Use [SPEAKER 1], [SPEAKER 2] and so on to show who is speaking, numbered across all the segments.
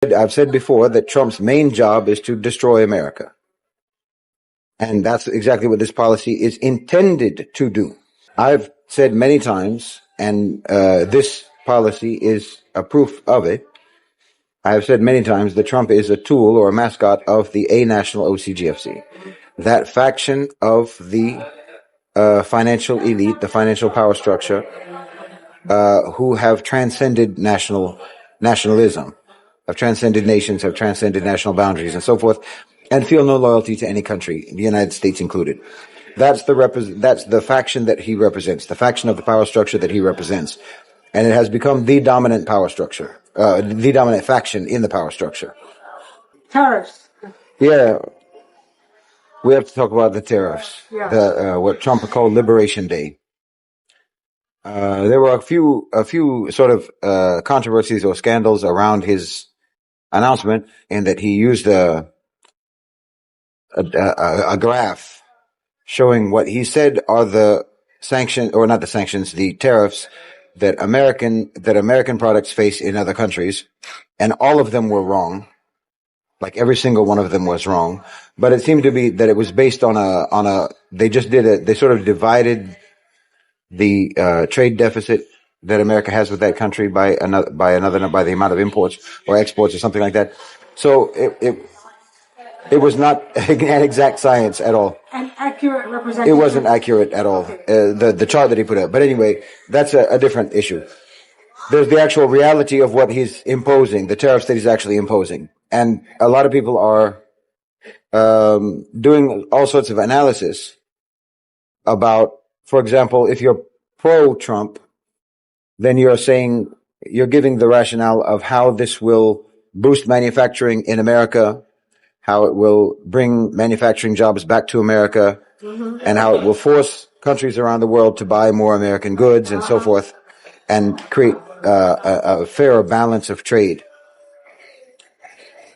[SPEAKER 1] I've said before that Trump's main job is to destroy America. And that's exactly what this policy is intended to do. I've said many times, and this policy is a proof of it. I have said many times that Trump is a tool or a mascot of the A-National OCGFC, that faction of the financial elite, the financial power structure, who have transcended nationalism, have transcended nations, have transcended national boundaries, and so forth, and feel no loyalty to any country, the United States included. That's the faction that he represents, the faction of the power structure that he represents. And it has become the dominant power structure, the dominant faction in the power structure.
[SPEAKER 2] Tariffs.
[SPEAKER 1] Yeah. We have to talk about the tariffs,
[SPEAKER 2] Yeah.
[SPEAKER 1] what Trump called Liberation Day. There were a few sort of controversies or scandals around his announcement, in that he used a graph showing what he said are the the tariffs that American products face in other countries, and all of them were wrong. Like every single one of them was wrong, but it seemed to be that it was based on they sort of divided the trade deficit that America has with that country by the amount of imports or exports or something like that. So it was not an exact science at all.
[SPEAKER 2] An accurate representation.
[SPEAKER 1] It wasn't accurate at all. The chart that he put up. But anyway, that's a different issue. There's the actual reality of what he's imposing, the tariffs that he's actually imposing. And a lot of people are doing all sorts of analysis about, for example, if you're pro-Trump, then you're giving the rationale of how this will boost manufacturing in America, how it will bring manufacturing jobs back to America, and how it will force countries around the world to buy more American goods and so forth, and create a fairer balance of trade.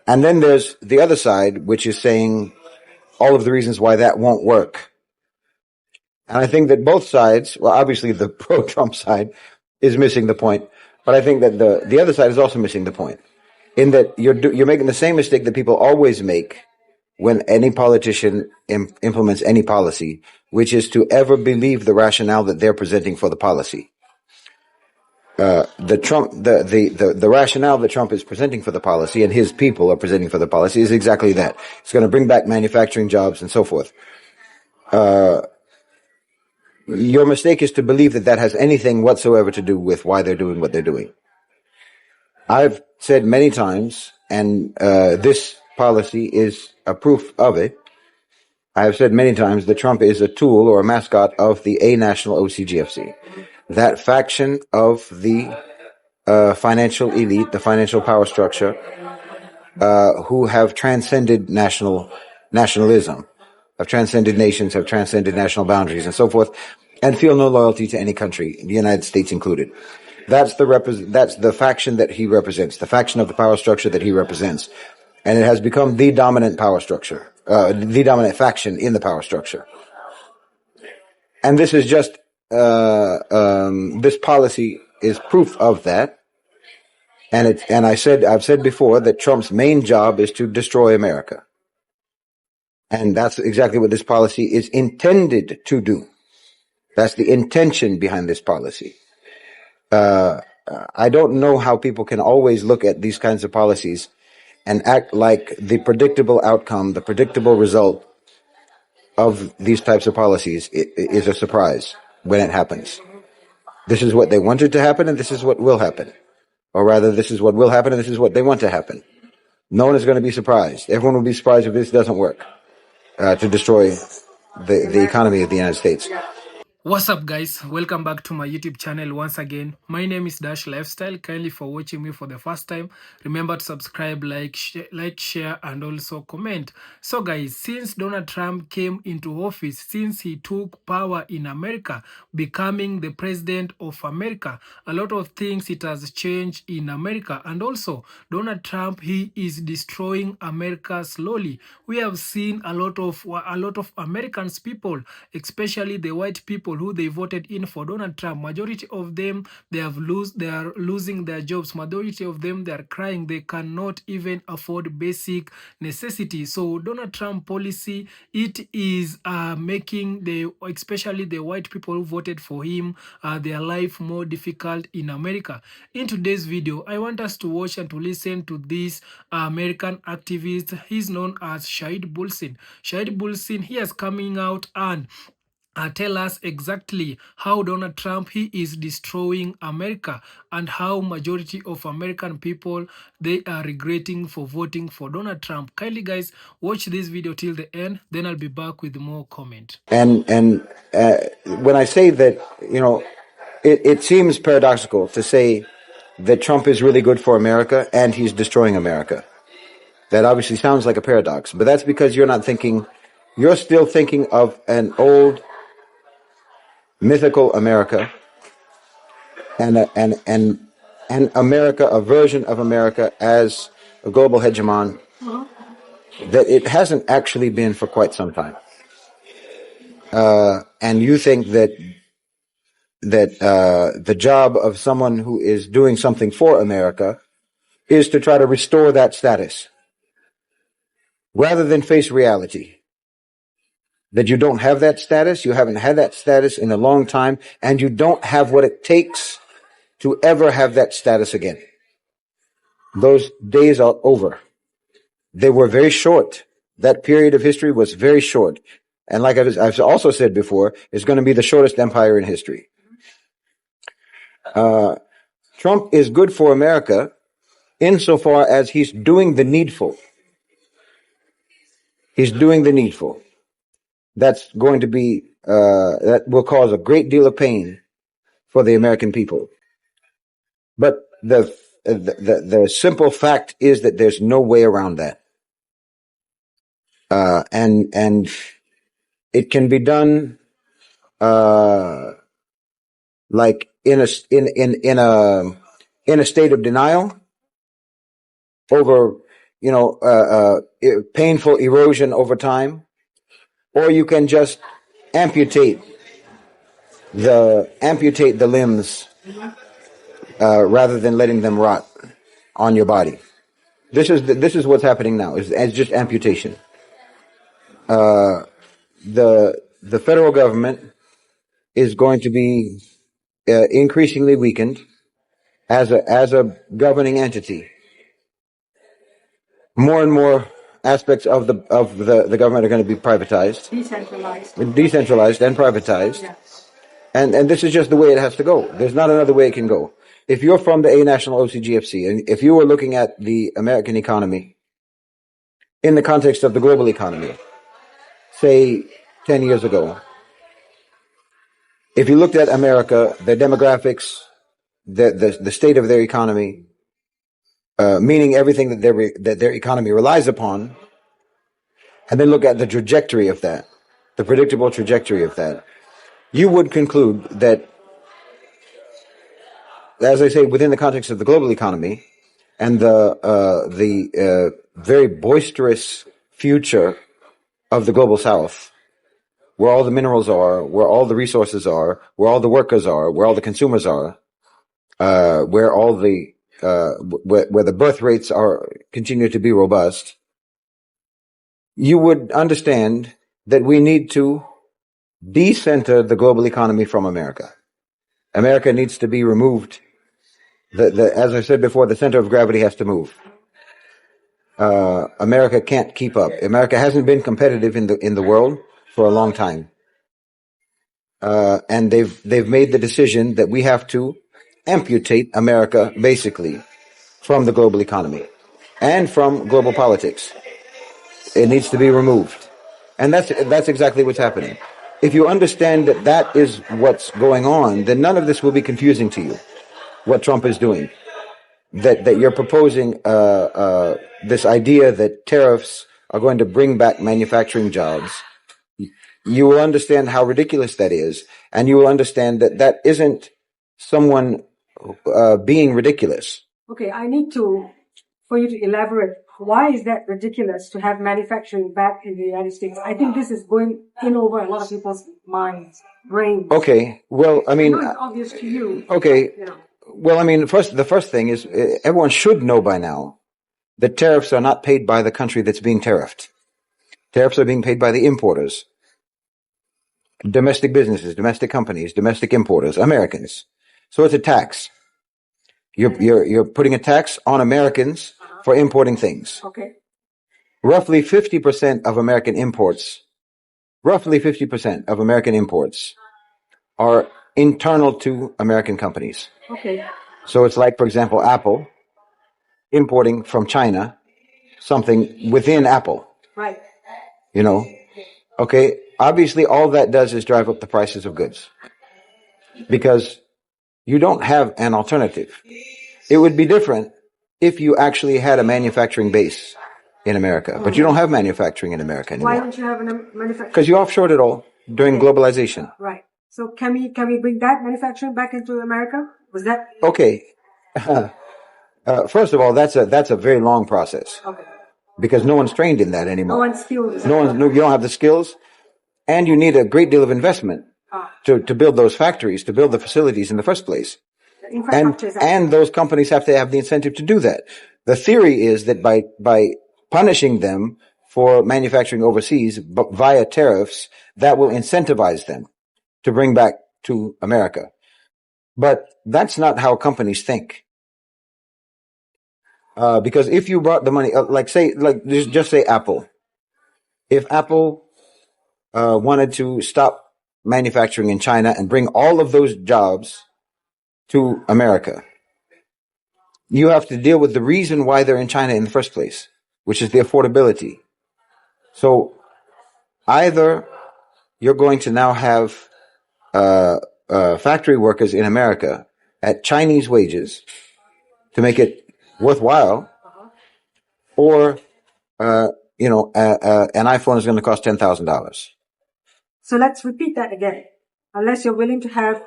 [SPEAKER 1] And then there's the other side, which is saying all of the reasons why that won't work. And I think that both sides, well, obviously the pro-Trump side is missing the point, but I think that the other side is also missing the point, in that you're making the same mistake that people always make when any politician implements any policy, which is to ever believe the rationale that they're presenting for the policy. The rationale that Trump is presenting for the policy, and his people are presenting for the policy, is exactly that. It's going to bring back manufacturing jobs and so forth. Your mistake is to believe that that has anything whatsoever to do with why they're doing what they're doing. I've said many times, and this policy is a proof of it. I have said many times that Trump is a tool or a mascot of the A-National OCGFC, that faction of the financial elite, the financial power structure, who have transcended nationalism, have transcended nations, have transcended national boundaries, and so forth, and feel no loyalty to any country, the United States included. That's the faction that he represents, the faction of the power structure that he represents. And it has become the dominant power structure, the dominant faction in the power structure. And this is just, this policy is proof of that. And I've said before that Trump's main job is to destroy America. And that's exactly what this policy is intended to do. That's the intention behind this policy. I don't know how people can always look at these kinds of policies and act like the predictable outcome, the predictable result of these types of policies is a surprise when it happens. This is what they wanted to happen, and this is what will happen. Or rather, this is what will happen, and this is what they want to happen. No one is going to be surprised. Everyone will be surprised if this doesn't work to destroy the economy of the United States.
[SPEAKER 3] What's up, guys? Welcome back to my YouTube channel once again. My name is Dash Lifestyle. Kindly for watching me for the first time. Remember to subscribe, like, share, and also comment. So guys, since Donald Trump came into office, since he took power in America, becoming the president of America, a lot of things it has changed in America. And also, Donald Trump, he is destroying America slowly. We have seen a lot of Americans people, especially the white people, people who they voted in for Donald Trump, majority of them, they are losing their jobs. Majority of them, they are crying. They cannot even afford basic necessities. So Donald Trump policy, it is making especially the white people who voted for him, their life more difficult in America. In today's video, I want us to watch and to listen to this American activist. He's known as Shahid Bulsin. Shahid Bulsin, he is coming out and tell us exactly how Donald Trump, he is destroying America, and how majority of American people, they are regretting for voting for Donald Trump. Kindly guys, watch this video till the end, then I'll be back with more comment.
[SPEAKER 1] And when I say that, it seems paradoxical to say that Trump is really good for America and he's destroying America. That obviously sounds like a paradox, but that's because you're still thinking of an old mythical America and America, a version of America as a global hegemon that it hasn't actually been for quite some time. And you think that the job of someone who is doing something for America is to try to restore that status, rather than face reality. That you don't have that status, you haven't had that status in a long time, and you don't have what it takes to ever have that status again. Those days are over. They were very short. That period of history was very short. And like I've also said before, it's going to be the shortest empire in history. Trump is good for America insofar as he's doing the needful. He's doing the needful. That's going to be, that will cause a great deal of pain for the American people. But the simple fact is that there's no way around that. And it can be done, like in a state of denial over, painful erosion over time. Or you can just amputate the limbs, rather than letting them rot on your body. This is what's happening now. It's just amputation. The federal government is going to be increasingly weakened as a governing entity. More and more aspects of the government are going to be privatized, decentralized and privatized.
[SPEAKER 2] Yes.
[SPEAKER 1] And this is just the way it has to go. There's not another way it can go. If you're from the A National OCGFC, and if you were looking at the American economy in the context of the global economy, say 10 years ago, if you looked at America, their demographics, the state of their economy, meaning everything that their economy relies upon, and then look at the trajectory of that, the predictable trajectory of that, you would conclude that, as I say, within the context of the global economy and the very boisterous future of the global South, where all the minerals are, where all the resources are, where all the workers are, where all the consumers are, where all the where the birth rates continue to be robust, you would understand that we need to decenter the global economy from America. America needs to be removed. As I said before, the center of gravity has to move. America can't keep up. America hasn't been competitive in the world for a long time, and they've made the decision that we have to amputate America basically from the global economy and from global politics. It needs to be removed, and that's exactly what's happening. If you understand that is what's going on, then none of this will be confusing to you. What Trump is doing, that you're proposing this idea that tariffs are going to bring back manufacturing jobs, you will understand how ridiculous that is, and you will understand that isn't someone being ridiculous.
[SPEAKER 2] Okay, I need to for you to elaborate. Why is that ridiculous to have manufacturing back in the United States? I think this is going in over a lot of people's minds, brains.
[SPEAKER 1] Okay. Well, I
[SPEAKER 2] I
[SPEAKER 1] mean,
[SPEAKER 2] know it's obvious to you.
[SPEAKER 1] okay.
[SPEAKER 2] You know.
[SPEAKER 1] Well, I mean, the first thing is everyone should know by now that tariffs are not paid by the country that's being tariffed. Tariffs are being paid by the importers, domestic businesses, domestic companies, domestic importers, Americans. So it's a tax. You're putting a tax on Americans for importing things.
[SPEAKER 2] Okay.
[SPEAKER 1] Roughly 50% of American imports are internal to American companies.
[SPEAKER 2] Okay.
[SPEAKER 1] So it's like, for example, Apple importing from China something within Apple.
[SPEAKER 2] Right.
[SPEAKER 1] You know? Okay. Obviously, all that does is drive up the prices of goods because you don't have an alternative. It would be different if you actually had a manufacturing base in America, but you don't have manufacturing in America anymore.
[SPEAKER 2] Why don't you have a manufacturing?
[SPEAKER 1] Because you offshored it all during globalization.
[SPEAKER 2] Right. So can we bring that manufacturing back into America? Was that
[SPEAKER 1] okay? First of all, that's a very long process.
[SPEAKER 2] Okay.
[SPEAKER 1] Because no one's trained in that anymore.
[SPEAKER 2] No one's skilled.
[SPEAKER 1] You don't have the skills, and you need a great deal of investment to build those factories, to build the facilities in the first place. And those companies have to have the incentive to do that. The theory is that by punishing them for manufacturing overseas via tariffs, that will incentivize them to bring back to America. But that's not how companies think. Because if you brought the money, just say Apple. If Apple wanted to stop manufacturing in China and bring all of those jobs to America, you have to deal with the reason why they're in China in the first place, which is the affordability. So either you're going to now have factory workers in America at Chinese wages to make it worthwhile, or an iPhone is going to cost $10,000.
[SPEAKER 2] So let's repeat that again. Unless you're willing to have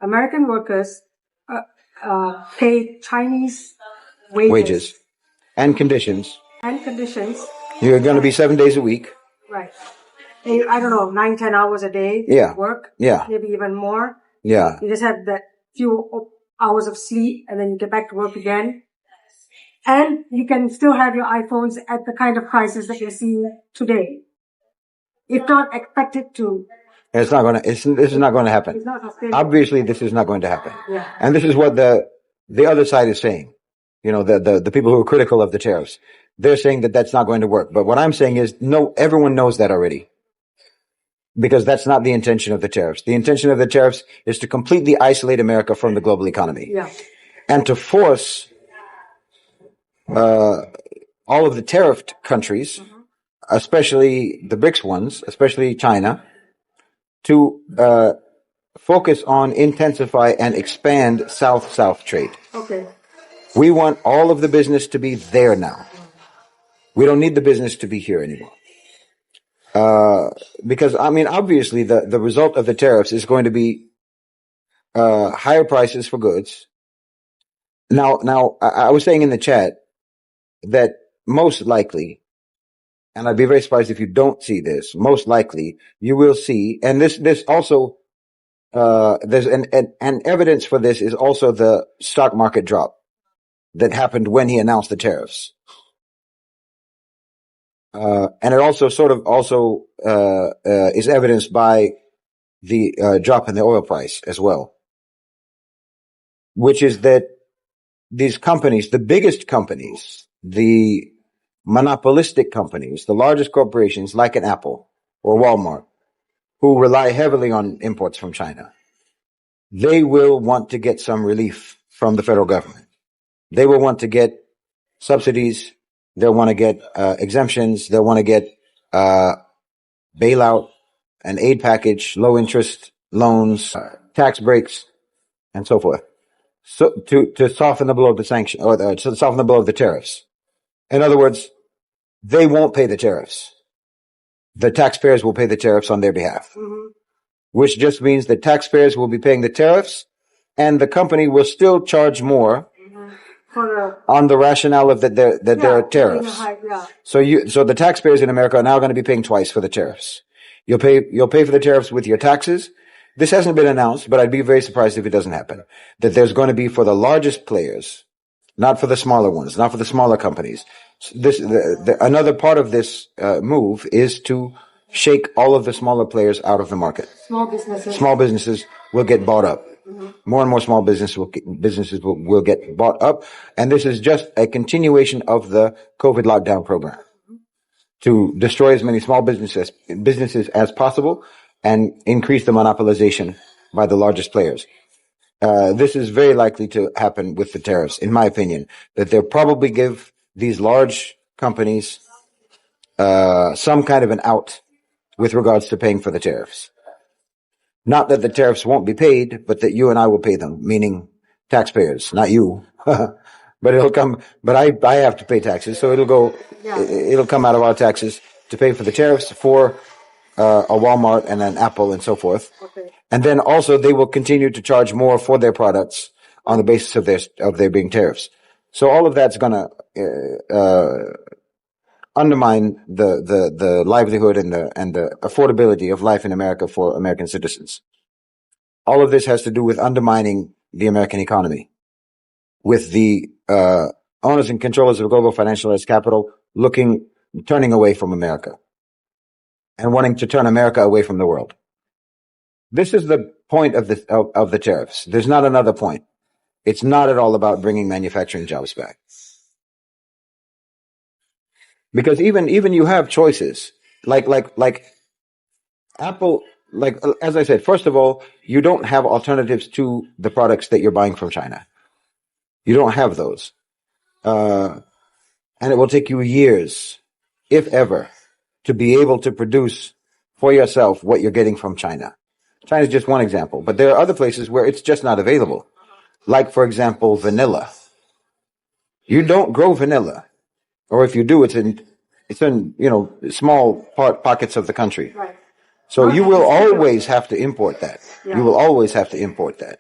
[SPEAKER 2] American workers pay Chinese wages
[SPEAKER 1] and conditions.
[SPEAKER 2] You're
[SPEAKER 1] going to be 7 days a week.
[SPEAKER 2] Right. I don't know, 9-10 hours a day. Work.
[SPEAKER 1] Yeah.
[SPEAKER 2] Maybe even more.
[SPEAKER 1] Yeah.
[SPEAKER 2] You just have that few hours of sleep and then you get back to work again. And you can still have your iPhones at the kind of prices that you're seeing today. If not expected to.
[SPEAKER 1] This is not going to happen.
[SPEAKER 2] It's not sustainable.
[SPEAKER 1] Obviously, this is not going to happen.
[SPEAKER 2] Yeah.
[SPEAKER 1] And this is what the other side is saying. You know, the people who are critical of the tariffs. They're saying that that's not going to work. But what I'm saying is, no, everyone knows that already. Because that's not the intention of the tariffs. The intention of the tariffs is to completely isolate America from the global economy.
[SPEAKER 2] Yeah.
[SPEAKER 1] And to force all of the tariffed countries, especially the BRICS ones, especially China, to focus on, intensify, and expand South-South trade.
[SPEAKER 2] Okay.
[SPEAKER 1] We want all of the business to be there now. We don't need the business to be here anymore. Because, I mean, obviously the result of the tariffs is going to be higher prices for goods. Now, I was saying in the chat that most likely, and I'd be very surprised if you don't see this, most likely you will see, and this also, there's an evidence for this is also the stock market drop that happened when he announced the tariffs. And it also is evidenced by the drop in the oil price as well, which is that these companies, the biggest companies, the monopolistic companies, the largest corporations like an Apple or Walmart, who rely heavily on imports from China, they will want to get some relief from the federal government. They will want to get subsidies. They'll want to get exemptions. They'll want to get bailout, an aid package, low interest loans, tax breaks, and so forth. So to soften the blow of the sanction, or to soften the blow of the tariffs. In other words, they won't pay the tariffs. The taxpayers will pay the tariffs on their behalf, which just means that taxpayers will be paying the tariffs, and the company will still charge more on the rationale of that there are tariffs.
[SPEAKER 2] Yeah.
[SPEAKER 1] So the taxpayers in America are now going to be paying twice for the tariffs. You'll pay for the tariffs with your taxes. This hasn't been announced, but I'd be very surprised if it doesn't happen. That there's going to be for the largest players, not for the smaller ones, not for the smaller companies. Another part of this move is to shake all of the smaller players out of the market. Small businesses will get bought up. Mm-hmm. More and more small businesses will get bought up, and this is just a continuation of the COVID lockdown program to destroy as many small businesses as possible and increase the monopolization by the largest players. This is very likely to happen with the tariffs, in my opinion, that they'll probably give these large companies some kind of an out with regards to paying for the tariffs. Not that the tariffs won't be paid, but that you and I will pay them, meaning taxpayers, not you. But it'll come, but I have to pay taxes, so it'll come out of our taxes to pay for the tariffs for a Walmart and an Apple and so forth. Okay. And then also they will continue to charge more for their products on the basis of there being tariffs. So all of that's gonna undermine the livelihood and the affordability of life in America for American citizens. All of this has to do with undermining the American economy, with the owners and controllers of global financialized capital turning away from America and wanting to turn America away from the world. This is the point of the tariffs. There's not another point. It's not at all about bringing manufacturing jobs back. Because even you have choices, like Apple, as I said, first of all, you don't have alternatives to the products that you're buying from China. You don't have those. And it will take you years, if ever, to be able to produce for yourself what you're getting from China. China is just one example, but there are other places where it's just not available. Like, for example, vanilla. You don't grow vanilla. Or if you do, it's in small pockets of the country. Right. So you will always have to import that. Yeah. You will always have to import that.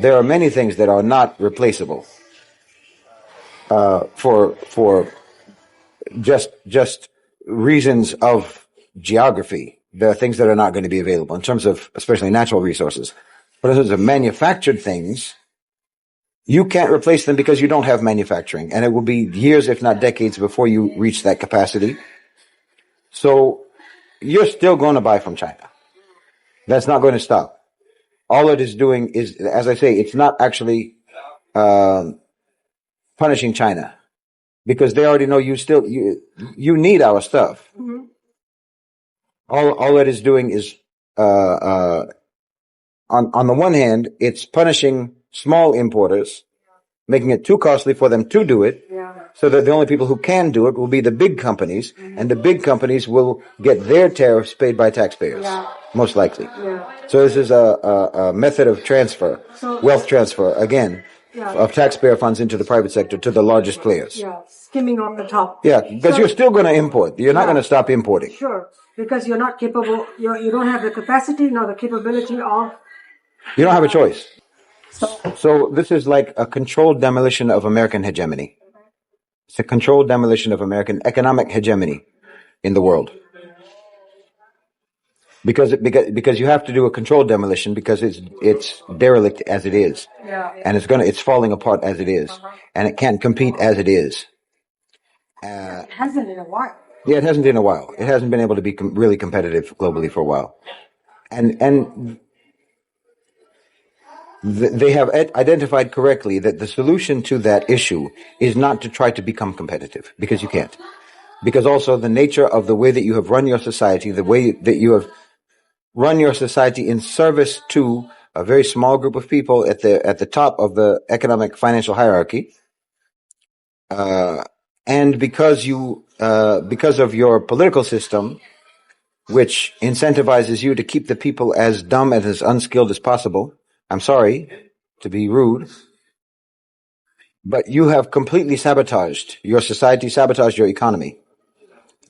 [SPEAKER 1] There are many things that are not replaceable for just reasons of geography. There are things that are not going to be available in terms of especially natural resources. But in terms of manufactured things, you can't replace them because you don't have manufacturing. And it will be years, if not decades, before you reach that capacity. So you're still going to buy from China. That's not going to stop. All it is doing is, as I say, it's not actually punishing China, because they already know you need our stuff. Mm-hmm. All it is doing is on the one hand, it's punishing small importers, making it too costly for them to do it, so that the only people who can do it will be the big companies, and the big companies will get their tariffs paid by taxpayers, most likely. Yeah. So this is a method of transfer, wealth transfer, again, of taxpayer funds into the private sector to the largest players. Yeah,
[SPEAKER 2] skimming off the top.
[SPEAKER 1] Yeah, because you're still going to import. You're not going to stop importing.
[SPEAKER 2] Sure, because you're not capable, you don't have the capacity nor the capability of...
[SPEAKER 1] You don't have a choice. So this is like a controlled demolition of American hegemony. It's a controlled demolition of American economic hegemony in the world. Because you have to do a controlled demolition because it's derelict as it is. And it's falling apart as it is. And it can't compete as it is.
[SPEAKER 2] It hasn't in a while.
[SPEAKER 1] Yeah, it hasn't in a while. It hasn't been able to be really competitive globally for a while. And they have identified correctly that the solution to that issue is not to try to become competitive, because you can't. Because also the nature of the way that you have run your society, the way that you have run your society in service to a very small group of people at the top of the economic financial hierarchy, and because of your political system, which incentivizes you to keep the people as dumb and as unskilled as possible. I'm sorry to be rude, but you have completely sabotaged your society, sabotaged your economy.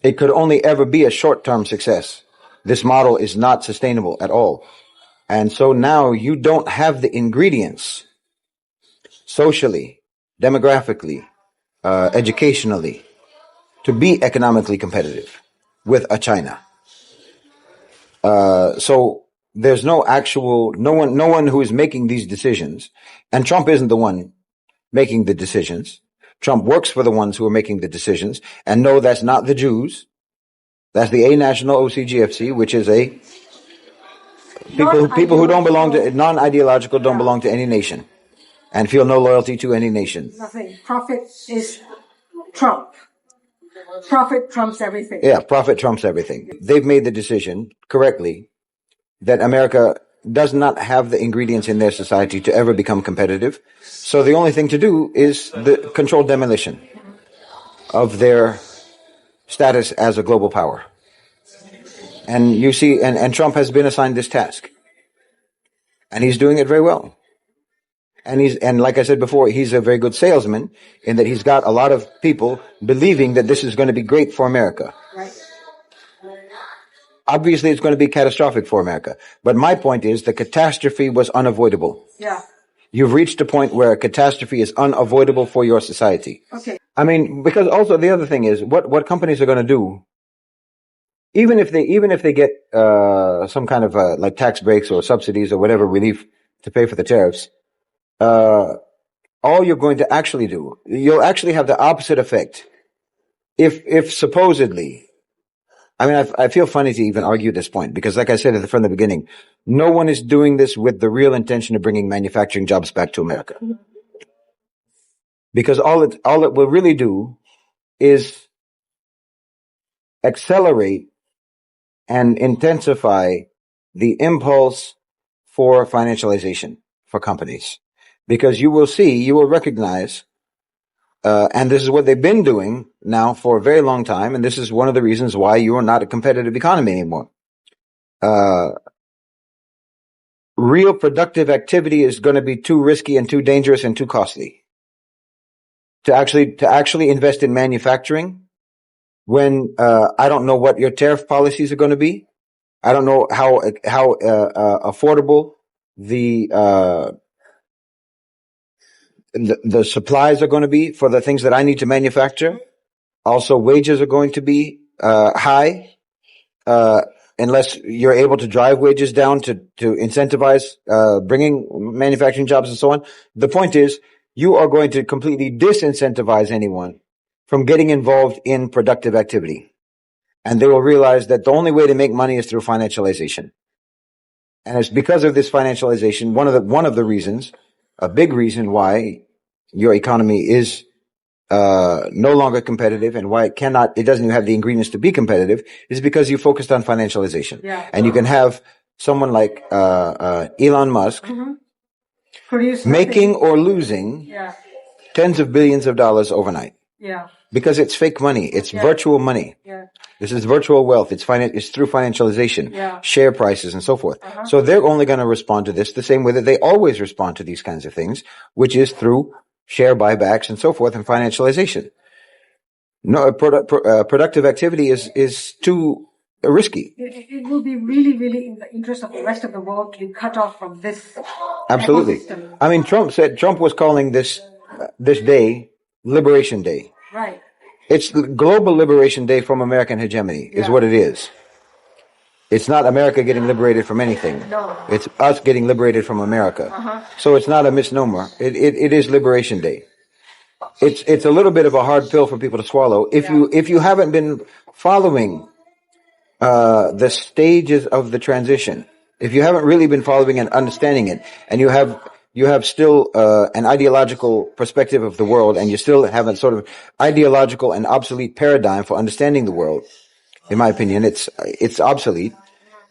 [SPEAKER 1] It could only ever be a short-term success. This model is not sustainable at all. And so now you don't have the ingredients socially demographically, educationally, to be economically competitive with a China. So there's no one who is making these decisions, and Trump isn't the one making the decisions. Trump works for the ones who are making the decisions, and no, that's not the Jews. That's the A National OCGFC, which is a people who don't belong to non-ideological, don't belong to any nation, and feel no loyalty to any nation.
[SPEAKER 2] Nothing. Profit is Trump. Profit trumps everything.
[SPEAKER 1] Yeah, profit trumps everything. They've made the decision correctly that America does not have the ingredients in their society to ever become competitive. So the only thing to do is the controlled demolition of their status as a global power. And you see, and Trump has been assigned this task. And he's doing it very well. And like I said before, he's a very good salesman in that he's got a lot of people believing that this is going to be great for America.
[SPEAKER 2] Right.
[SPEAKER 1] Obviously, it's going to be catastrophic for America. But my point is the catastrophe was unavoidable.
[SPEAKER 2] Yeah.
[SPEAKER 1] You've reached a point where a catastrophe is unavoidable for your society.
[SPEAKER 2] Okay.
[SPEAKER 1] I mean, because also the other thing is what companies are going to do, even if they get some kind of like tax breaks or subsidies or whatever relief to pay for the tariffs, all you're going to actually do, you'll actually have the opposite effect. If supposedly, I mean, I feel funny to even argue this point because, like I said from the beginning, no one is doing this with the real intention of bringing manufacturing jobs back to America. Because all it will really do is accelerate and intensify the impulse for financialization for companies. Because you will recognize, and this is what they've been doing now for a very long time, and this is one of the reasons why you are not a competitive economy anymore. Real productive activity is going to be too risky and too dangerous and too costly. To actually invest in manufacturing when I don't know what your tariff policies are going to be. I don't know how affordable the supplies are going to be for the things that I need to manufacture. Also, wages are going to be high unless you're able to drive wages down to incentivize bringing manufacturing jobs and so on. The point is, you are going to completely disincentivize anyone from getting involved in productive activity. And they will realize that the only way to make money is through financialization. And it's because of this financialization, one of the reasons, a big reason why your economy is no longer competitive and why it doesn't even have the ingredients to be competitive is because you focused on financialization.
[SPEAKER 2] Yeah.
[SPEAKER 1] And you can have someone like Elon Musk making or losing tens of billions of dollars overnight.
[SPEAKER 2] Yeah.
[SPEAKER 1] Because it's fake money. It's virtual money.
[SPEAKER 2] Yeah.
[SPEAKER 1] This is virtual wealth. It's through financialization, share prices and so forth. So they're only going to respond to this the same way that they always respond to these kinds of things, which is through share buybacks and so forth and financialization. No, productive activity is too risky.
[SPEAKER 2] It will be really, really in the interest of the rest of the world to be cut off from this.
[SPEAKER 1] Absolutely.
[SPEAKER 2] Ecosystem.
[SPEAKER 1] I mean, Trump was calling this day Liberation Day.
[SPEAKER 2] Right.
[SPEAKER 1] It's Global Liberation Day from American hegemony is what it is. It's not America getting liberated from anything.
[SPEAKER 2] No.
[SPEAKER 1] It's us getting liberated from America. So it's not a misnomer. It is Liberation Day. It's a little bit of a hard pill for people to swallow. If you haven't been following the stages of the transition, if you haven't really been following and understanding it, and you have still an ideological perspective of the world, and you still have a sort of ideological and obsolete paradigm for understanding the world, in my opinion, it's obsolete.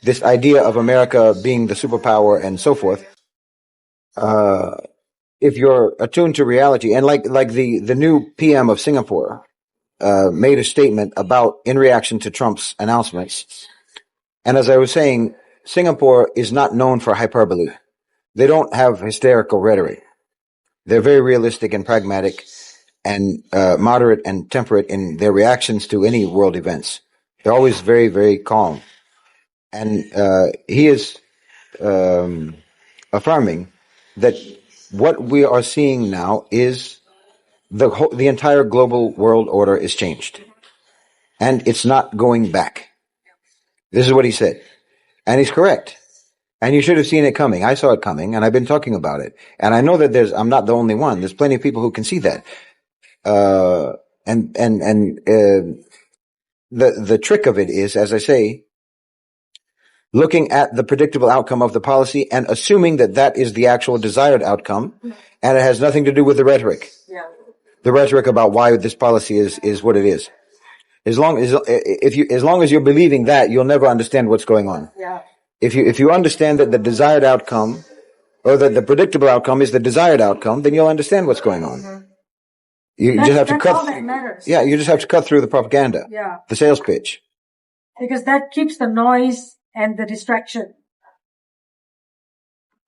[SPEAKER 1] This idea of America being the superpower and so forth. If you're attuned to reality, and like the new PM of Singapore made a statement in reaction to Trump's announcements. And as I was saying, Singapore is not known for hyperbole. They don't have hysterical rhetoric. They're very realistic and pragmatic and moderate and temperate in their reactions to any world events. They're always very, very calm. And he is affirming that what we are seeing now is the entire global world order is changed. And it's not going back. This is what he said. And he's correct. And you should have seen it coming. I saw it coming, and I've been talking about it. And I know that I'm not the only one. There's plenty of people who can see that. The trick of it is, as I say, looking at the predictable outcome of the policy and assuming that that is the actual desired outcome, and it has nothing to do with the rhetoric.
[SPEAKER 2] Yeah.
[SPEAKER 1] The rhetoric about why this policy is what it is. As long as you're believing that, you'll never understand what's going on.
[SPEAKER 2] Yeah.
[SPEAKER 1] If you understand that the desired outcome, or that the predictable outcome is the desired outcome, then you'll understand what's going on.
[SPEAKER 2] Mm-hmm.
[SPEAKER 1] You just have to cut.
[SPEAKER 2] All that matters.
[SPEAKER 1] Yeah, you just have to cut through the propaganda.
[SPEAKER 2] Yeah.
[SPEAKER 1] The sales pitch.
[SPEAKER 2] Because that keeps the noise and the distraction.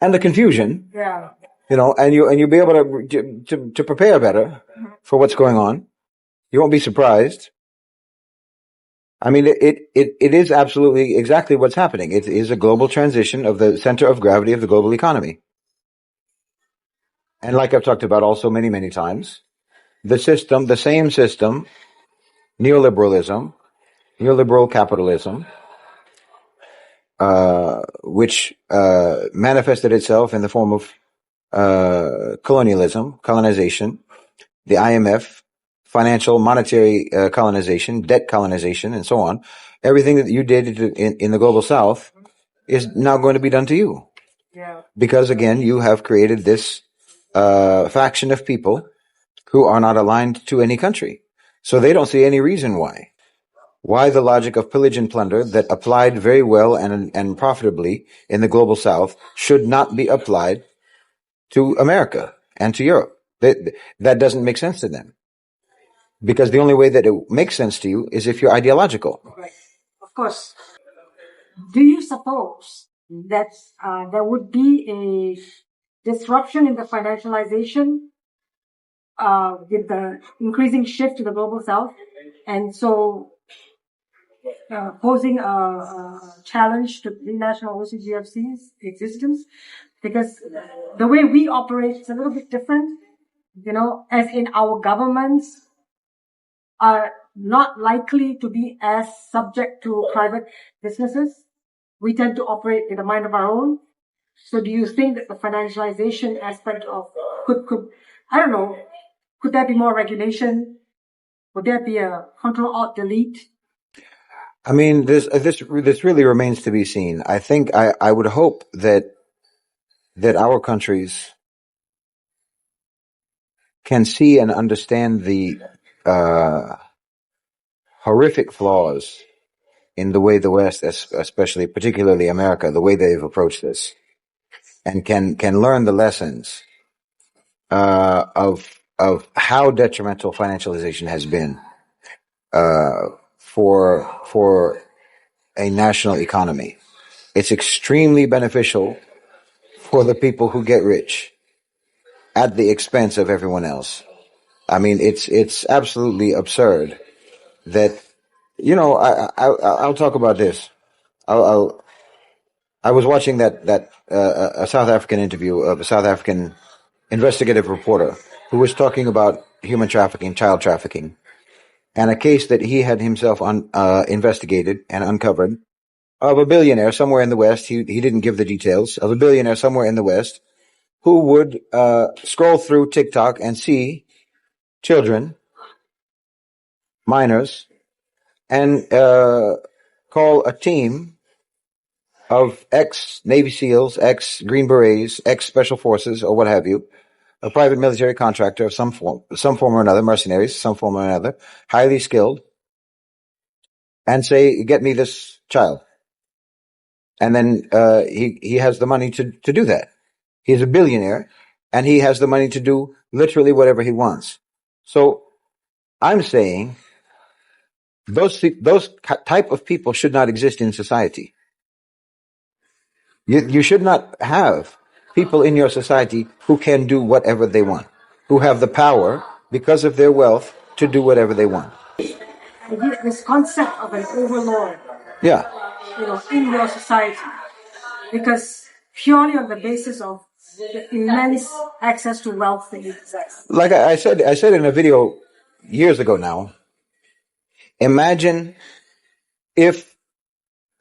[SPEAKER 1] And the confusion.
[SPEAKER 2] Yeah.
[SPEAKER 1] And you'll be able to prepare better for what's going on. You won't be surprised. I mean, it is absolutely exactly what's happening. It is a global transition of the center of gravity of the global economy. And like I've talked about also many, many times, the same system, neoliberalism, neoliberal capitalism, which manifested itself in the form of colonization, the IMF, financial, monetary colonization, debt colonization, and so on. Everything that you did in the global south is now going to be done to you.
[SPEAKER 2] Yeah. Because,
[SPEAKER 1] again, you have created this faction of people who are not aligned to any country. So they don't see any reason why. Why the logic of pillage and plunder that applied very well and profitably in the global south should not be applied to America and to Europe. That doesn't make sense to them. Because the only way that it makes sense to you is if you're ideological.
[SPEAKER 2] Right. Of course. Do you suppose that there would be a disruption in the financialization with the increasing shift to the global south, and so posing a challenge to international OCGFC's existence? Because the way we operate is a little bit different, as in our governments are not likely to be as subject to private businesses. We tend to operate in a mind of our own. So do you think that the financialization aspect of could there be more regulation? Would there be a Control-Alt-Delete?
[SPEAKER 1] I mean, this really remains to be seen. I think I would hope that our countries can see and understand the horrific flaws in the way the West, especially particularly America, the way they've approached this, and can learn the lessons of how detrimental financialization has been for a national economy. It's extremely beneficial for the people who get rich at the expense of everyone else. I mean, it's absolutely absurd that, I'll talk about this. I was watching a South African interview of a South African investigative reporter who was talking about human trafficking, child trafficking, and a case that he had himself investigated and uncovered of a billionaire somewhere in the West. He didn't give the details of a billionaire somewhere in the West who would scroll through TikTok and see children, minors, and call a team of ex-Navy SEALs, ex-Green Berets, ex-Special Forces, or what have you, a private military contractor of some form or another, mercenaries, some form or another, highly skilled, and say, get me this child. And then he has the money to do that. He's a billionaire, and he has the money to do literally whatever he wants. So I'm saying those type of people should not exist in society. You should not have people in your society who can do whatever they want, who have the power because of their wealth to do whatever they want.
[SPEAKER 2] This concept of an overlord,
[SPEAKER 1] Yeah,
[SPEAKER 2] in your society, because purely on the basis of the immense access to wealth that you possess.
[SPEAKER 1] Like I said in a video years ago now, imagine if,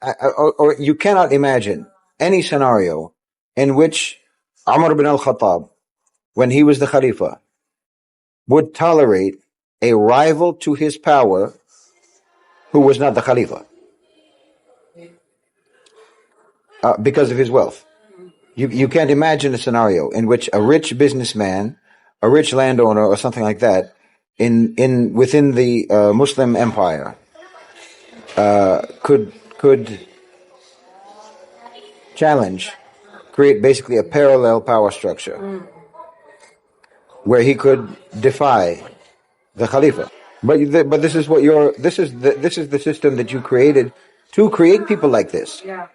[SPEAKER 1] or you cannot imagine any scenario in which Umar ibn al-Khattab, when he was the Khalifa, would tolerate a rival to his power who was not the Khalifa because of his wealth. You can't imagine a scenario in which a rich businessman, a rich landowner, or something like that, within the Muslim empire, could challenge, create basically a parallel power structure where he could defy the Khalifa. But this is this is the system that you created to create people like this.
[SPEAKER 2] Yeah.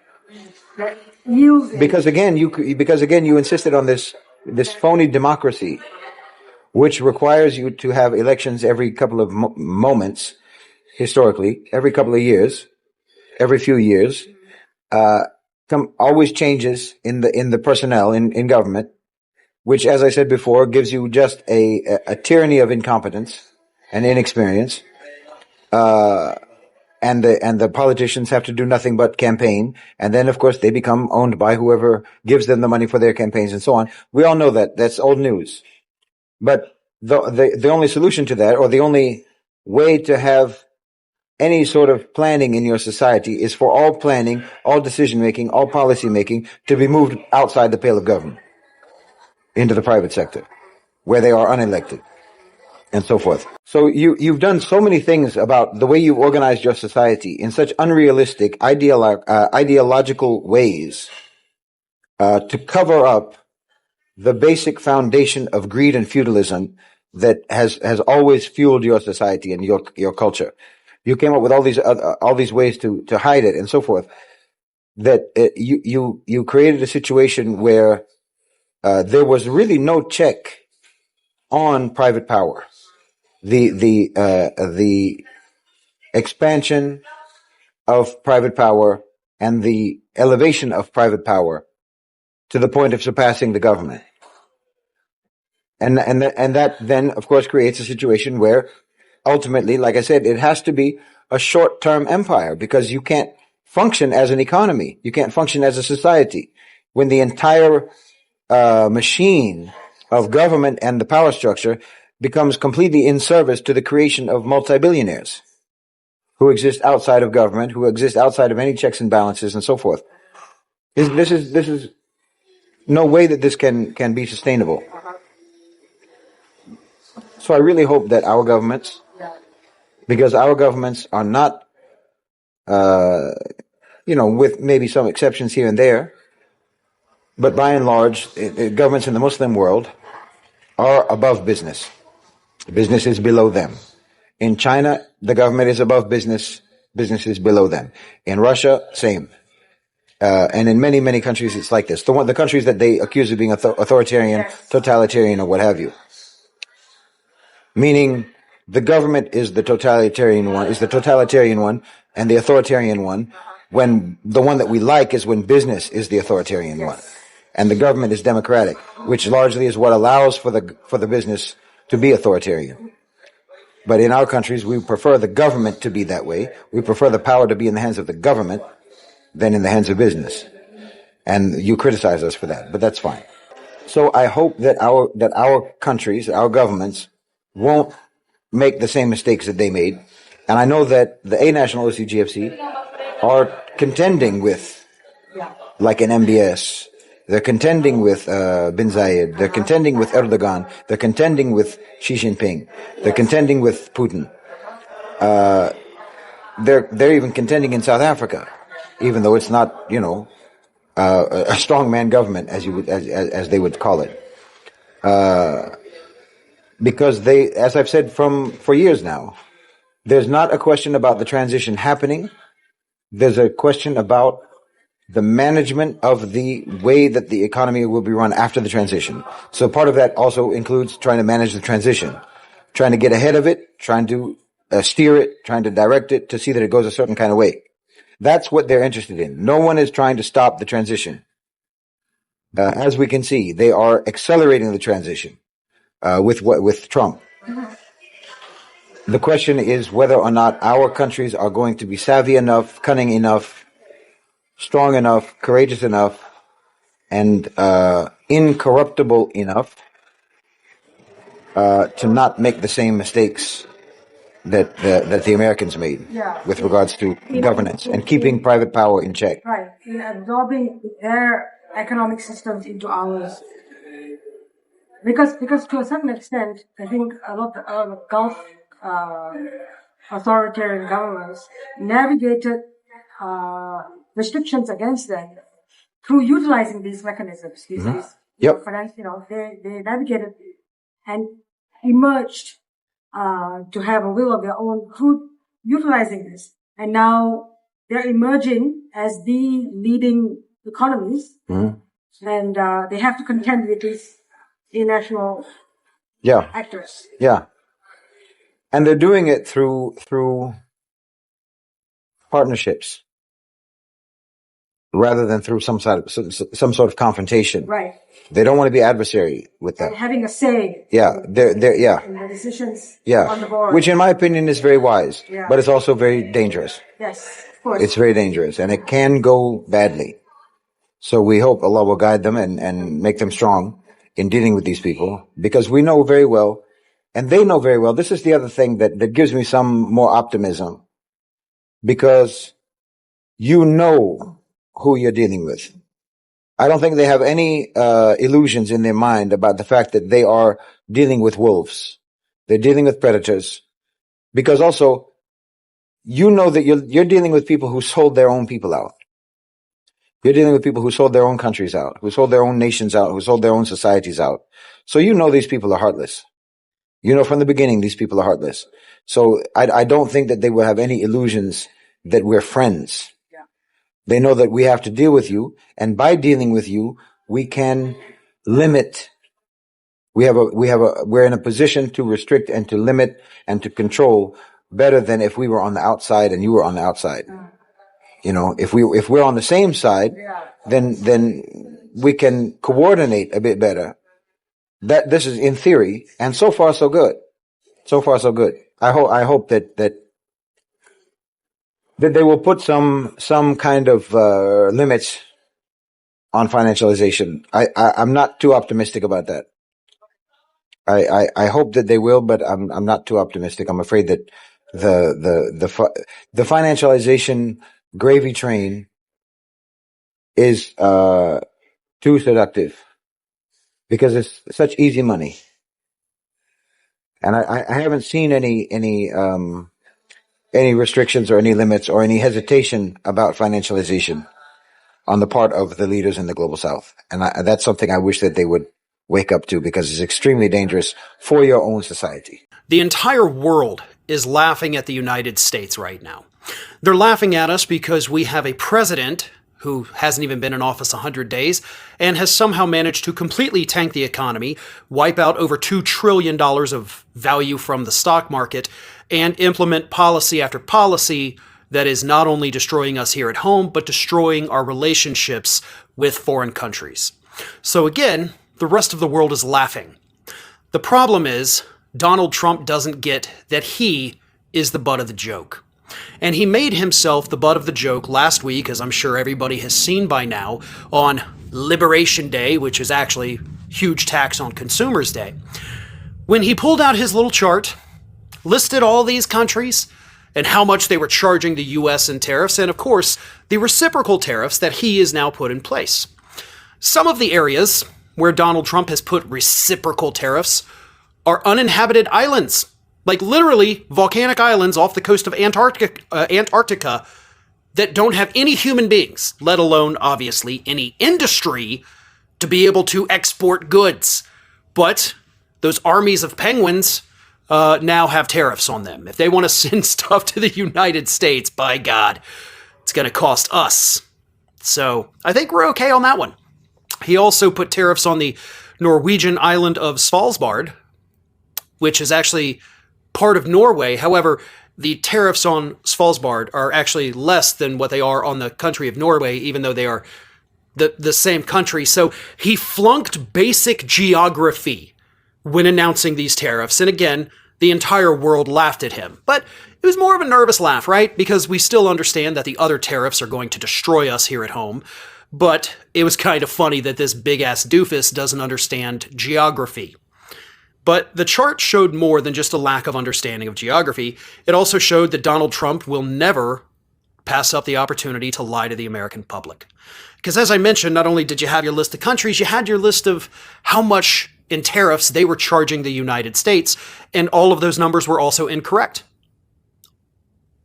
[SPEAKER 2] That
[SPEAKER 1] Because again, you insisted on this phony democracy, which requires you to have elections every couple of moments, historically, every couple of years, every few years, always changes in the personnel in government, which, as I said before, gives you just a tyranny of incompetence and inexperience. And the politicians have to do nothing but campaign. And then, of course, they become owned by whoever gives them the money for their campaigns and so on. We all know that. That's old news. But the only solution to that, or the only way to have any sort of planning in your society, is for all planning, all decision making, all policy making to be moved outside the pale of government into the private sector, where they are unelected, and so forth. So you've done so many things about the way you organized your society in such unrealistic, ideological ways to cover up the basic foundation of greed and feudalism that has always fueled your society and your culture. You came up with all these ways to hide it and so forth. That you created a situation where there was really no check on private power. The expansion of private power and the elevation of private power to the point of surpassing the government. And that then, of course, creates a situation where ultimately, like I said, it has to be a short-term empire, because you can't function as an economy. You can't function as a society when the entire machine of government and the power structure becomes completely in service to the creation of multi-billionaires who exist outside of government, who exist outside of any checks and balances and so forth. This is no way that this can be sustainable. So I really hope that our governments, because our governments are not, with maybe some exceptions here and there, but by and large, governments in the Muslim world are above business. Business is below them. In China, the government is above business. Business is below them. In Russia, same. And in many, many countries, it's like this. The countries that they accuse of being authoritarian, totalitarian, or what have you. Meaning, the government is the totalitarian one, and the authoritarian one, when the one that we like is when business is the authoritarian one. And the government is democratic, which largely is what allows for the business to be authoritarian. But in our countries, we prefer the government to be that way. We prefer the power to be in the hands of the government than in the hands of business. And you criticize us for that, but that's fine. So I hope that our countries, our governments, won't make the same mistakes that they made. And I know that the A National OCGFC are contending with, like an MBS, they're contending with Bin Zayed, they're contending with Erdogan, they're contending with Xi Jinping, they're contending with Putin. They're even contending in South Africa, even though it's not, a strongman government, as they would call it. Because they, as I've said for years now, there's not a question about the transition happening. There's a question about the management of the way that the economy will be run after the transition. So part of that also includes trying to manage the transition, trying to get ahead of it, trying to steer it, trying to direct it to see that it goes a certain kind of way. That's what they're interested in. No one is trying to stop the transition. as we can see, they are accelerating the transition with Trump. The question is whether or not our countries are going to be savvy enough, cunning enough, strong enough, courageous enough, and incorruptible enough to not make the same mistakes that the Americans made with regards to governance and keeping private power in check.
[SPEAKER 2] Right, in absorbing their economic systems into ours. Because to a certain extent, I think a lot of the Gulf authoritarian governments navigated restrictions against them through utilizing these mechanisms. These finance, they navigated and emerged to have a will of their own through utilizing this. And now they're emerging as the leading economies, and they have to contend with these international actors.
[SPEAKER 1] Yeah. And they're doing it through partnerships rather than through some sort of confrontation.
[SPEAKER 2] Right.
[SPEAKER 1] They don't want to be adversary with them.
[SPEAKER 2] And having a say.
[SPEAKER 1] In
[SPEAKER 2] the decisions on the board.
[SPEAKER 1] Which in my opinion is very wise, but it's also very dangerous.
[SPEAKER 2] Yes, of course.
[SPEAKER 1] It's very dangerous and it can go badly. So we hope Allah will guide them and make them strong in dealing with these people, because we know very well, and they know very well. This is the other thing that gives me some more optimism, because you know who you're dealing with. I don't think they have any illusions in their mind about the fact that they are dealing with wolves. They're dealing with predators, because also you know that you're dealing with people who sold their own people out. You're dealing with people who sold their own countries out, who sold their own nations out, who sold their own societies out. So you know these people are heartless. You know from the beginning these people are heartless. So I don't think that they will have any illusions that we're friends.
[SPEAKER 2] Yeah.
[SPEAKER 1] They know that we have to deal with you, and by dealing with you, we can limit. We're in a position to restrict and to limit and to control better than if we were on the outside and you were on the outside. If we're on the same side, then we can coordinate a bit better. This is in theory, and so far so good. So far so good. I hope that they will put some kind of limits on financialization. I'm not too optimistic about that. I hope that they will, but I'm not too optimistic. I'm afraid that the financialization gravy train is too seductive, because it's such easy money, and I haven't seen any restrictions or any limits or any hesitation about financialization on the part of the leaders in the global South, and that's something I wish that they would wake up to, because it's extremely dangerous for your own society.
[SPEAKER 4] The entire world is laughing at the United States right now. They're laughing at us because we have a president who hasn't even been in office 100 days and has somehow managed to completely tank the economy, wipe out over $2 trillion of value from the stock market, and implement policy after policy that is not only destroying us here at home, but destroying our relationships with foreign countries. So again, the rest of the world is laughing. The problem is, Donald Trump doesn't get that he is the butt of the joke. And he made himself the butt of the joke last week, as I'm sure everybody has seen by now, on Liberation Day, which is actually huge tax on Consumers Day, when he pulled out his little chart, listed all these countries and how much they were charging the US in tariffs, and of course, the reciprocal tariffs that he has now put in place. Some of the areas where Donald Trump has put reciprocal tariffs are uninhabited islands, like literally volcanic islands off the coast of Antarctica that don't have any human beings, let alone, obviously, any industry to be able to export goods. But those armies of penguins now have tariffs on them. If they want to send stuff to the United States, by God, it's going to cost us. So I think we're okay on that one. He also put tariffs on the Norwegian island of Svalbard, which is actually part of Norway. However, the tariffs on Svalbard are actually less than what they are on the country of Norway, even though they are the same country. So he flunked basic geography when announcing these tariffs. And again, the entire world laughed at him. But it was more of a nervous laugh, right? Because we still understand that the other tariffs are going to destroy us here at home. But it was kind of funny that this big-ass doofus doesn't understand geography. But the chart showed more than just a lack of understanding of geography. It also showed that Donald Trump will never pass up the opportunity to lie to the American public. Because as I mentioned, not only did you have your list of countries, you had your list of how much in tariffs they were charging the United States, and all of those numbers were also incorrect.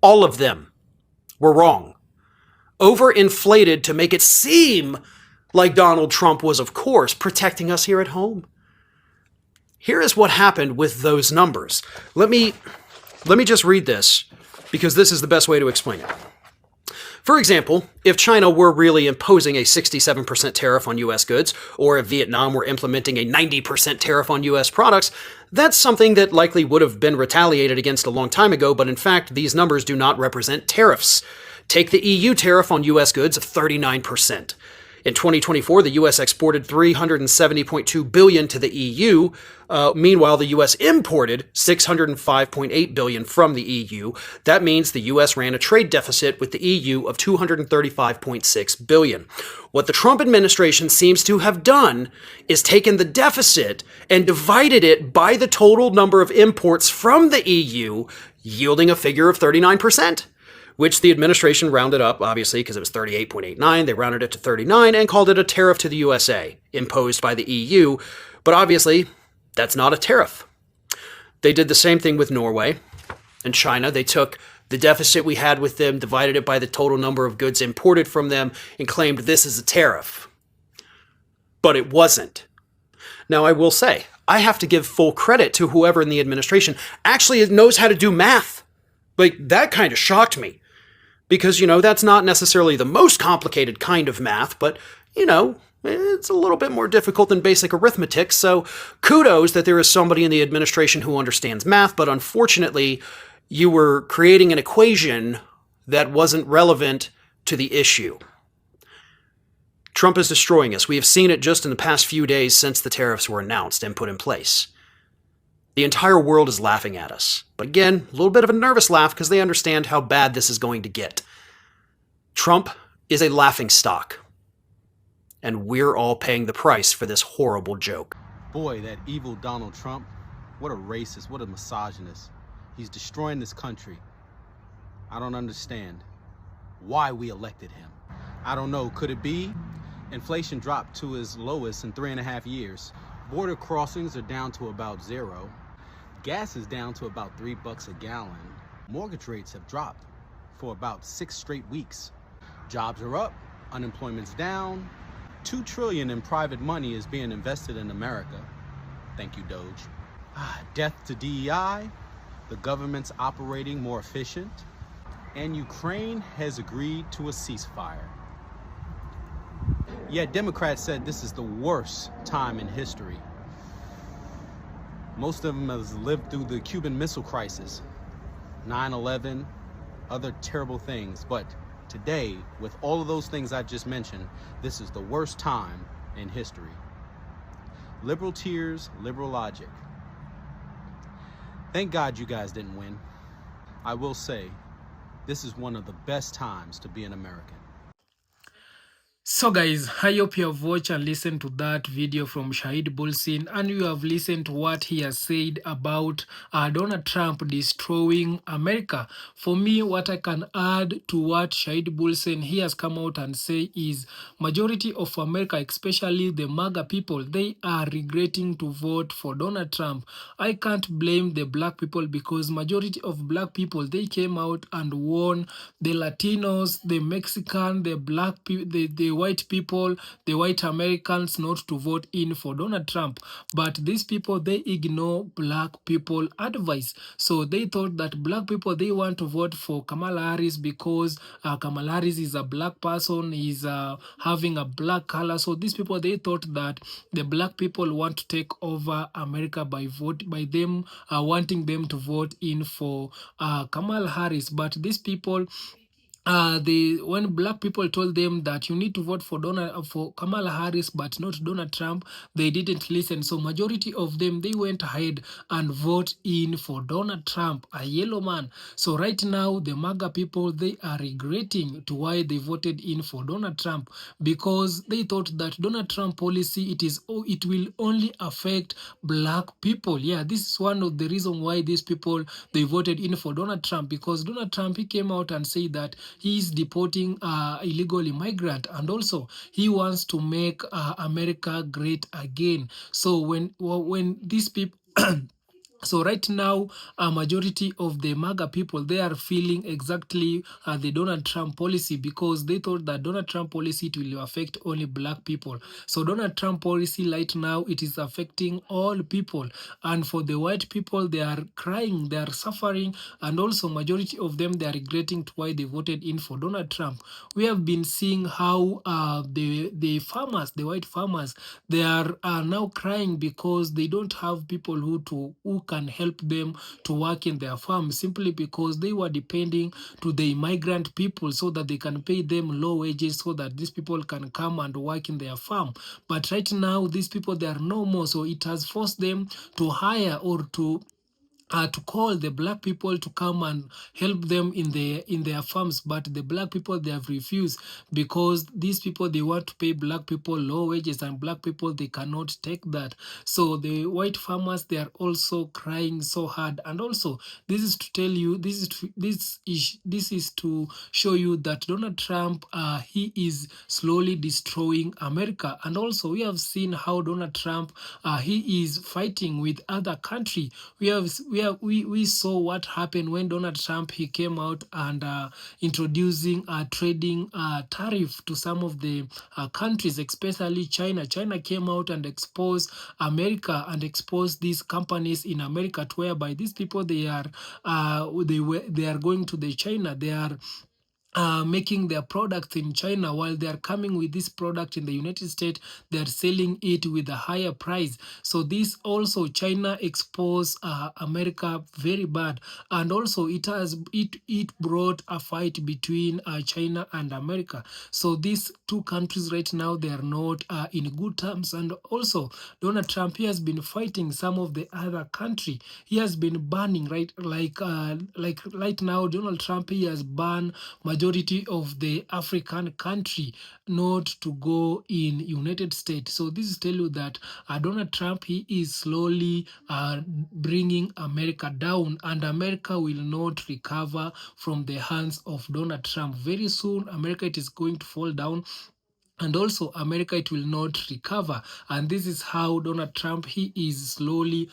[SPEAKER 4] All of them were wrong. Overinflated to make it seem like Donald Trump was, of course, protecting us here at home. Here is what happened with those numbers. Let me just read this, because this is the best way to explain it. For example, if China were really imposing a 67% tariff on U.S. goods, or if Vietnam were implementing a 90% tariff on U.S. products, that's something that likely would have been retaliated against a long time ago, but in fact, these numbers do not represent tariffs. Take the EU tariff on U.S. goods of 39%. In 2024, the U.S. exported $370.2 billion to the EU. Meanwhile, the U.S. imported $605.8 billion from the EU. That means the U.S. ran a trade deficit with the EU of $235.6 billion. What the Trump administration seems to have done is taken the deficit and divided it by the total number of imports from the EU, yielding a figure of 39%. Which the administration rounded up, obviously, because it was 38.89. They rounded it to 39 and called it a tariff to the USA, imposed by the EU. But obviously, that's not a tariff. They did the same thing with Norway and China. They took the deficit we had with them, divided it by the total number of goods imported from them, and claimed this is a tariff. But it wasn't. Now, I will say, I have to give full credit to whoever in the administration actually knows how to do math. Like, that kind of shocked me. Because, that's not necessarily the most complicated kind of math, but, it's a little bit more difficult than basic arithmetic. So kudos that there is somebody in the administration who understands math, but unfortunately, you were creating an equation that wasn't relevant to the issue. Trump is destroying us. We have seen it just in the past few days since the tariffs were announced and put in place. The entire world is laughing at us. But again, a little bit of a nervous laugh because they understand how bad this is going to get. Trump is a laughingstock. And we're all paying the price for this horrible joke.
[SPEAKER 5] Boy, that evil Donald Trump, what a racist, what a misogynist. He's destroying this country. I don't understand why we elected him. I don't know, could it be? Inflation dropped to its lowest in 3.5 years. Border crossings are down to about 0. Gas is down to about $3 a gallon. Mortgage rates have dropped for about 6 straight weeks. Jobs are up, unemployment's down. $2 trillion in private money is being invested in America. Thank you, Doge. Death to DEI, the government's operating more efficient, and Ukraine has agreed to a ceasefire. Yet Democrats said this is the worst time in history. Most of them have lived through the Cuban Missile Crisis, 9/11, other terrible things. But today, with all of those things I just mentioned, this is the worst time in history. Liberal tears, liberal logic. Thank God you guys didn't win. I will say, this is one of the best times to be an American.
[SPEAKER 3] So guys, I hope you have watched and listened to that video from Shahid Bulsin, and you have listened to what he has said about Donald Trump destroying America. For me, what I can add to what Shahid Bulsin he has come out and say is majority of America, especially the MAGA people, they are regretting to vote for Donald Trump. I can't blame the black people because majority of black people, they came out and won the Latinos, the Mexican, the black people, the white people, the white Americans not to vote in for Donald Trump. But these people, they ignore black people advice. So they thought that black people, they want to vote for Kamala Harris because Kamala Harris is a black person, is having a black color. So these people, they thought that the black people want to take over America by them wanting them to vote in for Kamala Harris. But these people, when black people told them that you need to vote for Kamala Harris but not Donald Trump, they didn't listen. So majority of them, they went ahead and vote in for Donald Trump, a yellow man. So right now the MAGA people, they are regretting to why they voted in for Donald Trump, because they thought that Donald Trump policy, it will only affect black people. Yeah, this is one of the reason why these people, they voted in for Donald Trump, because Donald Trump, he came out and said that he is deporting illegal immigrant, and also he wants to make America great again. So when these people so right now, a majority of the MAGA people, they are feeling exactly the Donald Trump policy, because they thought that Donald Trump policy, it will affect only black people. So Donald Trump policy right now, it is affecting all people. And for the white people, they are crying, they are suffering, and also majority of them, they are regretting to why they voted in for Donald Trump. We have been seeing how the farmers, the white farmers, they are now crying because they don't have people who can help them to work in their farm, simply because they were depending to the immigrant people so that they can pay them low wages so that these people can come and work in their farm. But right now, these people, they are no more. So it has forced them to hire or to call the black people to come and help them in their farms. But the black people, they have refused, because these people, they want to pay black people low wages, and black people, they cannot take that. So the white farmers, they are also crying so hard. And also, this is to tell you, this is to show you that Donald Trump, he is slowly destroying America. And also, we have seen how Donald Trump, he is fighting with other country. We saw what happened when Donald Trump, he came out and introducing a trading tariff to some of the countries, especially China. China came out and exposed America and exposed these companies in America, to whereby these people, they are going to the China, they are making their products in China. While they are coming with this product in the United States, they are selling it with a higher price. So this also, China exposed America very bad, and also it brought a fight between China and America. So these two countries right now, they are not in good terms. And also, Donald Trump, he has been fighting some of the other country. He has been banning, right, like right now, Donald Trump, he has banned majority of the African country not to go in United States. So this is tell you that Donald Trump, he is slowly bringing America down, and America will not recover from the hands of Donald Trump. Very soon, America, it is going to fall down, and also America, it will not recover. And this is how Donald Trump, he is slowly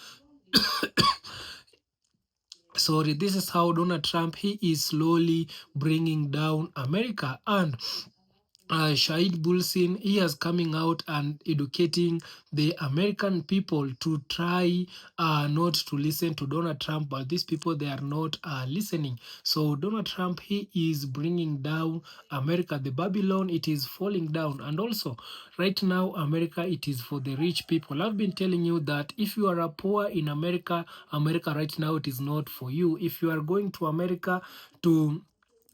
[SPEAKER 3] this is how Donald Trump, he is slowly bringing down America. And Shahid Bulsin, he is coming out and educating the American people to try not to listen to Donald Trump, but these people, they are not listening. So Donald Trump, he is bringing down America. The Babylon, it is falling down. And also, right now, America, it is for the rich people. I've been telling you that if you are a poor in America, America right now, it is not for you. If you are going to America to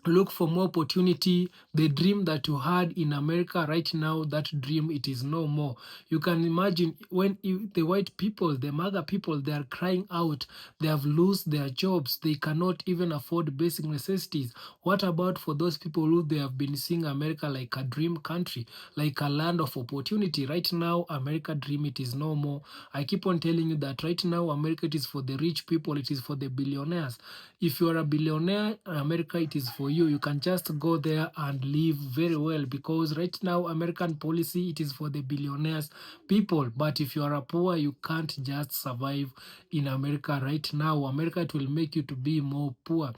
[SPEAKER 3] look for more opportunity, the dream that you had in America right now, that dream, it is no more. You can imagine when the white people, the MAGA people, they are crying out, they have lost their jobs, they cannot even afford basic necessities. What about for those people who they have been seeing America like a dream country, like a land of opportunity? Right now, America dream, it is no more. I keep on telling you that right now, America, it is for the rich people, it is for the billionaires. If you are a billionaire, America, it is for you. You can just go there and live very well, because right now, American policy, it is for the billionaires people. But if you are a poor, you can't just survive in America right now. America, it will make you to be more poor.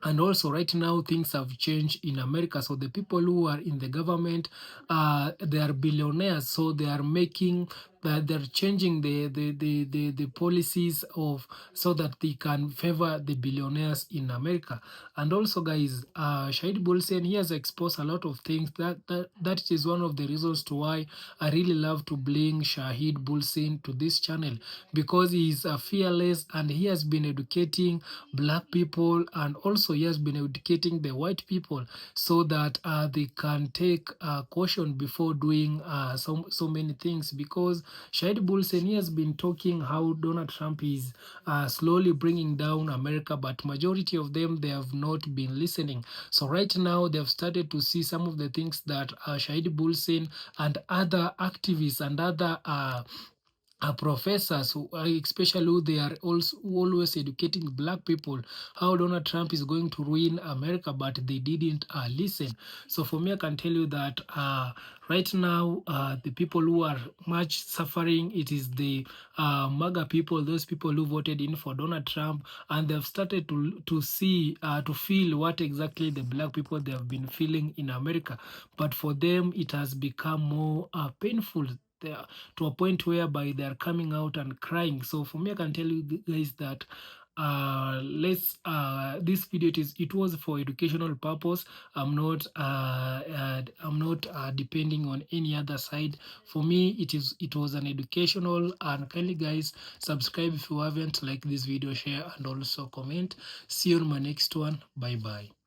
[SPEAKER 3] And also right now, things have changed in America. So the people who are in the government, they are billionaires. So they are making that they're changing the policies of so that they can favor the billionaires in America. And also, guys, Shahid Bulsen, he has exposed a lot of things. That is one of the reasons to why I really love to bring Shahid Bulsen to this channel, because he is fearless and he has been educating black people, and also he has been educating the white people so that they can take caution before doing so many things. Because Shahid Bulsen, he has been talking how Donald Trump is slowly bringing down America, but majority of them, they have not been listening. So right now they have started to see some of the things that Shahid Bulsen and other activists and other professors, who especially who they are also always educating black people how Donald Trump is going to ruin America, but they didn't listen. So for me, I can tell you that right now the people who are much suffering, it is the MAGA people, those people who voted in for Donald Trump, and they've started to see to feel what exactly the black people they have been feeling in America. But for them, it has become more painful, to a point whereby they are coming out and crying. So for me, I can tell you guys that this video, it was for educational purpose. I'm not depending on any other side. For me, it was an educational. And kindly guys, subscribe if you haven't, like this video, share, and also comment. See you on my next one. Bye bye.